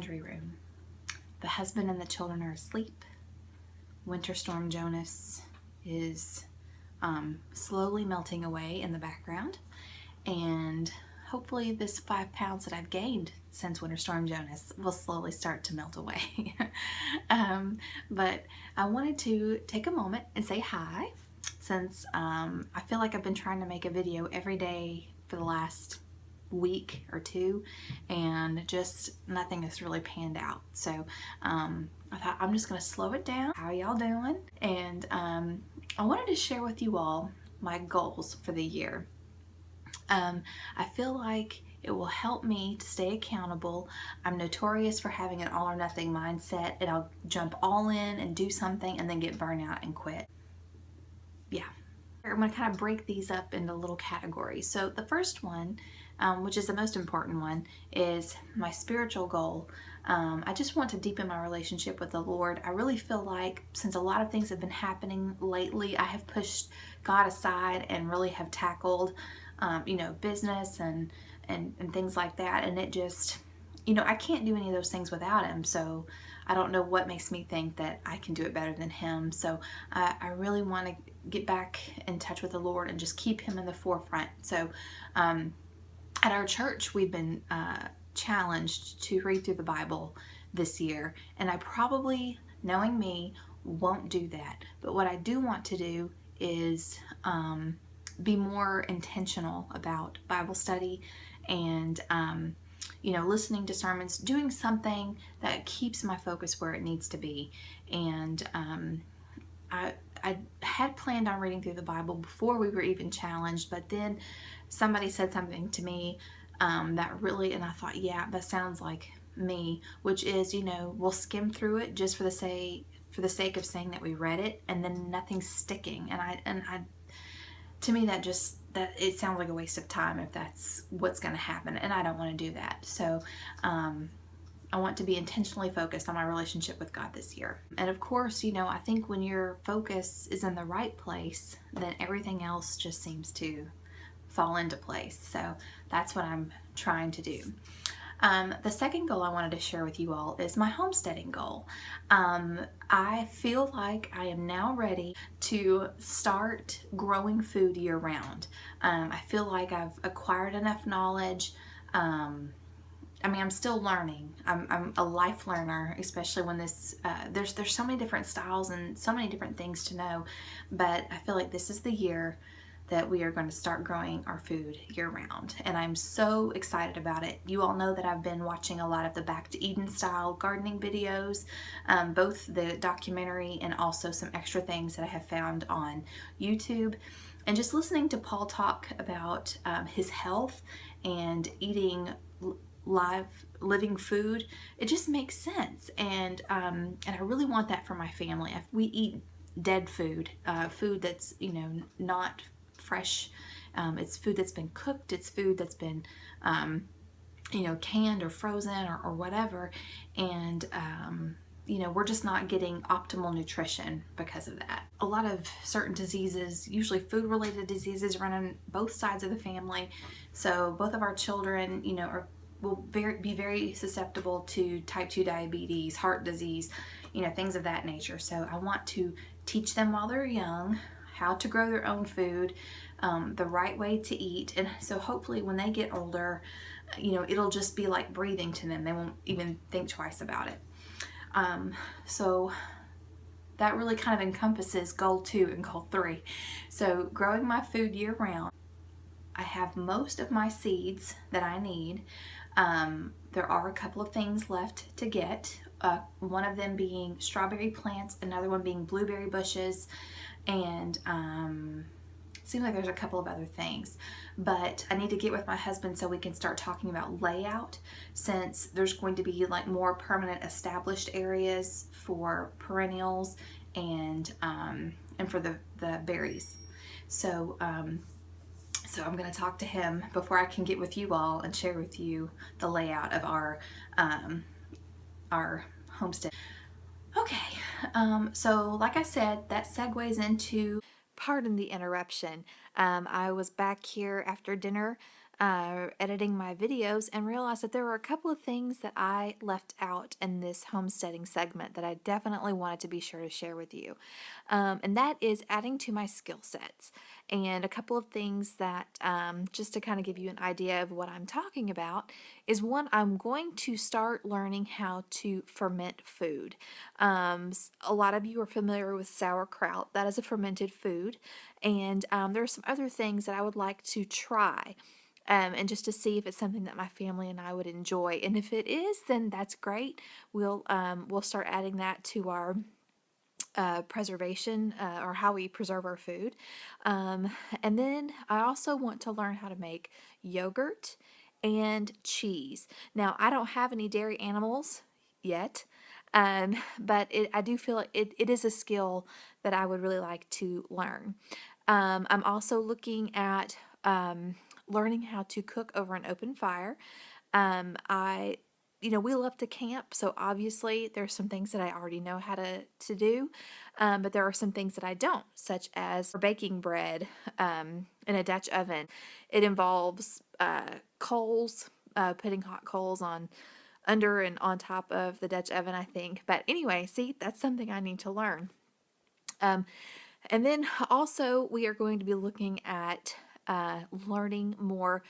laundry room. The husband and the children are asleep. Winter Storm Jonas is slowly melting away in the background, and hopefully this 5 pounds that I've gained since Winter Storm Jonas will slowly start to melt away. But I wanted to take a moment and say hi, since I feel like I've been trying to make a video every day for the last week or two, and just nothing has really panned out. So I thought I'm just gonna slow it down. How y'all doing? And I wanted to share with you all my goals for the year. I feel like it will help me to stay accountable. I'm notorious for having an all or nothing mindset, and I'll jump all in and do something and then get burnout and quit. Yeah. I'm going to kind of break these up into little categories. So the first one, which is the most important one, is my spiritual goal. I just want to deepen my relationship with the Lord. I really feel like since a lot of things have been happening lately, I have pushed God aside and really have tackled, business and things like that. And it just, I can't do any of those things without Him. So I don't know what makes me think that I can do it better than Him. So I really want to get back in touch with the Lord and just keep Him in the forefront. So at our church, we've been challenged to read through the Bible this year, and I probably, knowing me, won't do that. But what I do want to do is be more intentional about Bible study and listening to sermons, doing something that keeps my focus where it needs to be. And I had planned on reading through the Bible before we were even challenged, but then somebody said something to me that really, and I thought, yeah, that sounds like me, which is, we'll skim through it just for the sake of saying that we read it, and then nothing's sticking. And I to me, that it sounds like a waste of time if that's what's going to happen, and I don't want to do that. So I want to be intentionally focused on my relationship with God this year. And of course, I think when your focus is in the right place, then everything else just seems to fall into place. So that's what I'm trying to do. The second goal I wanted to share with you all is my homesteading goal. I feel like I am now ready to start growing food year round. I feel like I've acquired enough knowledge. I'm still learning. I'm a life learner, especially when there's so many different styles and so many different things to know. But I feel like this is the year that we are going to start growing our food year round, and I'm so excited about it. You all know that I've been watching a lot of the Back to Eden style gardening videos, both the documentary and also some extra things that I have found on YouTube, and just listening to Paul talk about his health and eating living food. It just makes sense, and I really want that for my family. If we eat dead food, food that's not fresh, it's food that's been cooked, it's food that's been canned or frozen or whatever, and we're just not getting optimal nutrition because of that. A lot of certain diseases, usually food related diseases, run on both sides of the family. So both of our children will be very susceptible to type 2 diabetes, heart disease, things of that nature. So I want to teach them while they're young how to grow their own food, the right way to eat. And so hopefully when they get older, it'll just be like breathing to them. They won't even think twice about it. So that really kind of encompasses goal 2 and goal 3. So growing my food year round. I have most of my seeds that I need. There are a couple of things left to get. One of them being strawberry plants, another one being blueberry bushes, and seems like there's a couple of other things. But I need to get with my husband so we can start talking about layout, since there's going to be like more permanent established areas for perennials and for the berries. So So I'm going to talk to him before I can get with you all and share with you the layout of our homestead. Okay, so like I said, that segues into, pardon the interruption. I was back here after dinner editing my videos and realized that there were a couple of things that I left out in this homesteading segment that I definitely wanted to be sure to share with you. And that is adding to my skill sets. And a couple of things that, just to kind of give you an idea of what I'm talking about, is one, I'm going to start learning how to ferment food. A lot of you are familiar with sauerkraut. That is a fermented food. And there are some other things that I would like to try. And just to see if it's something that my family and I would enjoy. And if it is, then that's great. We'll start adding that to our preservation or how we preserve our food. And then I also want to learn how to make yogurt and cheese. Now, I don't have any dairy animals yet, but I do feel like it is a skill that I would really like to learn. I'm also looking at learning how to cook over an open fire. I we love to camp, so obviously there's some things that I already know how to do, but there are some things that I don't, such as baking bread in a Dutch oven. It involves coals, putting hot coals on under and on top of the Dutch oven, I think. But anyway, see, that's something I need to learn. And then also we are going to be looking at learning more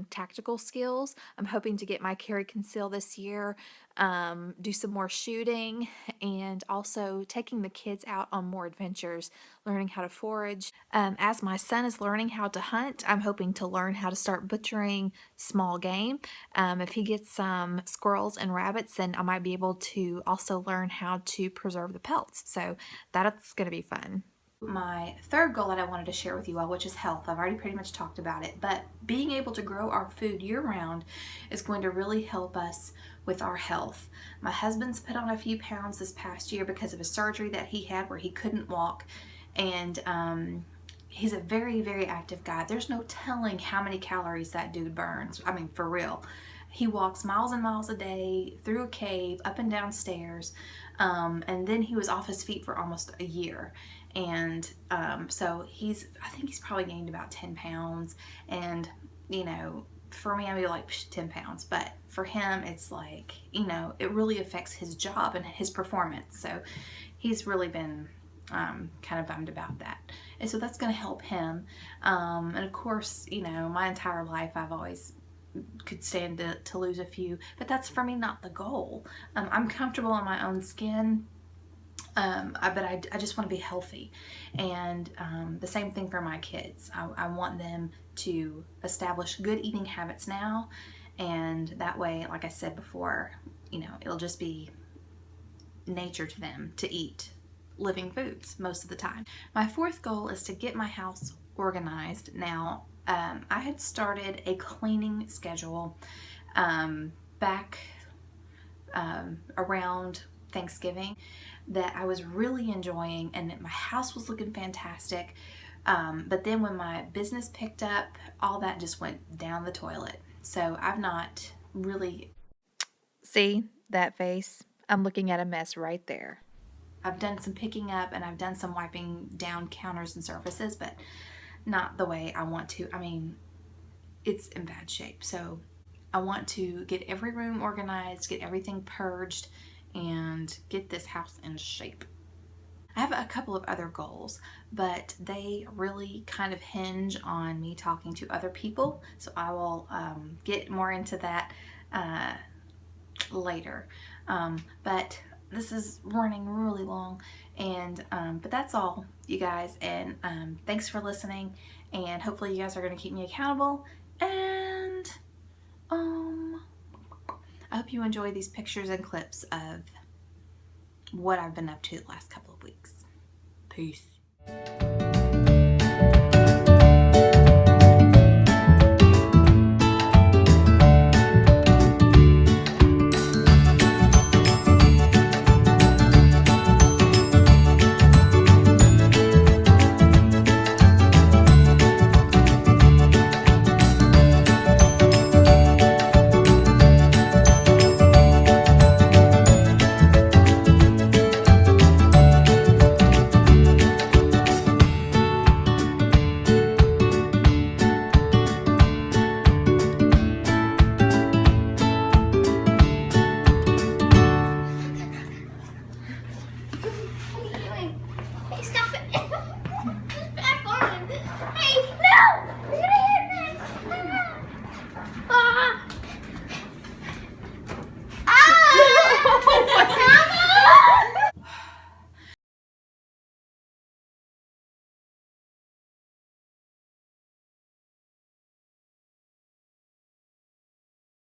tactical skills. I'm hoping to get my carry conceal this year, do some more shooting, and also taking the kids out on more adventures, learning how to forage. As my son is learning how to hunt, I'm hoping to learn how to start butchering small game. If he gets some squirrels and rabbits, then I might be able to also learn how to preserve the pelts. So that's going to be fun. My third goal that I wanted to share with you all, which is health. I've already pretty much talked about it, but being able to grow our food year-round is going to really help us with our health. My husband's put on a few pounds this past year because of a surgery that he had where he couldn't walk, and he's a very, very active guy. There's no telling how many calories that dude burns. I mean, for real. He walks miles and miles a day through a cave, up and down stairs, and then he was off his feet for almost a year. And so I think he's probably gained about 10 pounds. And, for me, I'd be like 10 pounds. But for him, it's like, it really affects his job and his performance. So he's really been kind of bummed about that. And so that's going to help him. And of course, my entire life I've always could stand to lose a few. But that's for me not the goal. I'm comfortable in my own skin. But I just want to be healthy, and the same thing for my kids. I want them to establish good eating habits now, and that way, like I said before, it'll just be nature to them to eat living foods most of the time. My fourth goal is to get my house organized. Now, I had started a cleaning schedule back around Thanksgiving that I was really enjoying, and my house was looking fantastic. But then when my business picked up, all that just went down the toilet. So I've not really... See that face? I'm looking at a mess right there. I've done some picking up and I've done some wiping down counters and surfaces, but not the way I want to. I mean, it's in bad shape. So I want to get every room organized, get everything purged, and get this house in shape. I have a couple of other goals, but they really kind of hinge on me talking to other people, so I will get more into that later. But this is running really long, and but that's all, you guys, and thanks for listening, and hopefully you guys are going to keep me accountable, and I hope you enjoy these pictures and clips of what I've been up to the last couple of weeks. Peace.